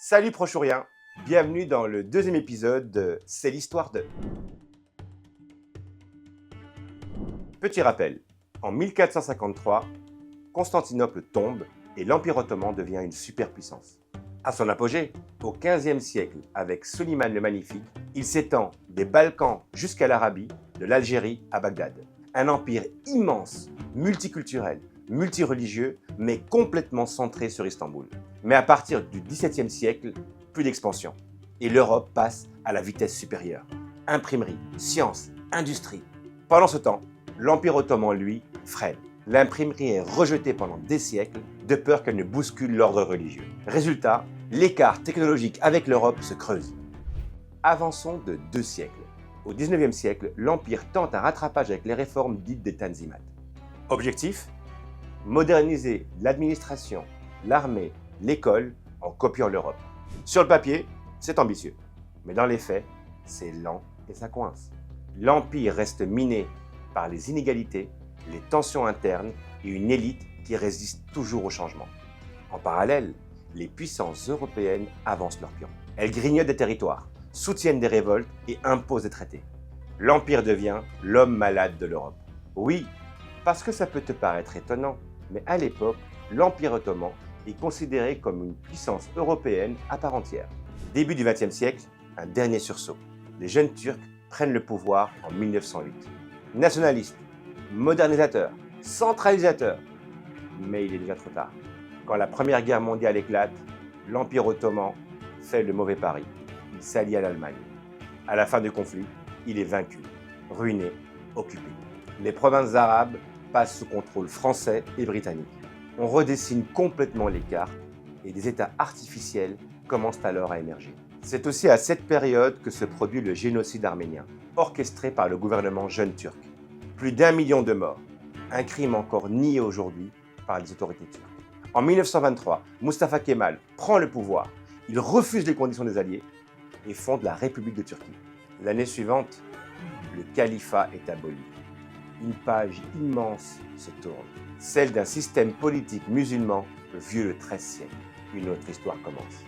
Salut Prochouriens, bienvenue dans le deuxième épisode de C'est l'histoire de... Petit rappel, en 1453, Constantinople tombe et l'Empire ottoman devient une superpuissance. À son apogée, au XVe siècle, avec Soliman le Magnifique, il s'étend des Balkans jusqu'à l'Arabie, de l'Algérie à Bagdad. Un empire immense, multiculturel, multireligieux, mais complètement centré sur Istanbul. Mais à partir du XVIIe siècle, plus d'expansion. Et l'Europe passe à la vitesse supérieure. Imprimerie, science, industrie. Pendant ce temps, l'Empire ottoman, lui, freine. L'imprimerie est rejetée pendant des siècles, de peur qu'elle ne bouscule l'ordre religieux. Résultat, l'écart technologique avec l'Europe se creuse. Avançons de 2 siècles. Au XIXe siècle, l'Empire tente un rattrapage avec les réformes dites des Tanzimat. Objectif ? Moderniser l'administration, l'armée, l'école en copiant l'Europe. Sur le papier, c'est ambitieux. Mais dans les faits, c'est lent et ça coince. L'Empire reste miné par les inégalités, les tensions internes et une élite qui résiste toujours au changement. En parallèle, les puissances européennes avancent leurs pions. Elles grignotent des territoires, soutiennent des révoltes et imposent des traités. L'Empire devient l'homme malade de l'Europe. Oui, parce que ça peut te paraître étonnant, mais à l'époque, l'Empire ottoman est considéré comme une puissance européenne à part entière. Début du XXe siècle, un dernier sursaut. Les jeunes Turcs prennent le pouvoir en 1908. Nationalistes, modernisateurs, centralisateurs. Mais il est déjà trop tard. Quand la Première Guerre mondiale éclate, l'Empire ottoman fait le mauvais pari. Il s'allie à l'Allemagne. À la fin du conflit, il est vaincu, ruiné, occupé. Les provinces arabes passent sous contrôle français et britannique. On redessine complètement les cartes et des États artificiels commencent alors à émerger. C'est aussi à cette période que se produit le génocide arménien, orchestré par le gouvernement jeune turc. Plus d'1 million de morts, un crime encore nié aujourd'hui par les autorités turques. En 1923, Mustafa Kemal prend le pouvoir, il refuse les conditions des Alliés et fonde la République de Turquie. L'année suivante, le califat est aboli. Une page immense se tourne, celle d'un système politique musulman vieux de 13 siècles. Une autre histoire commence.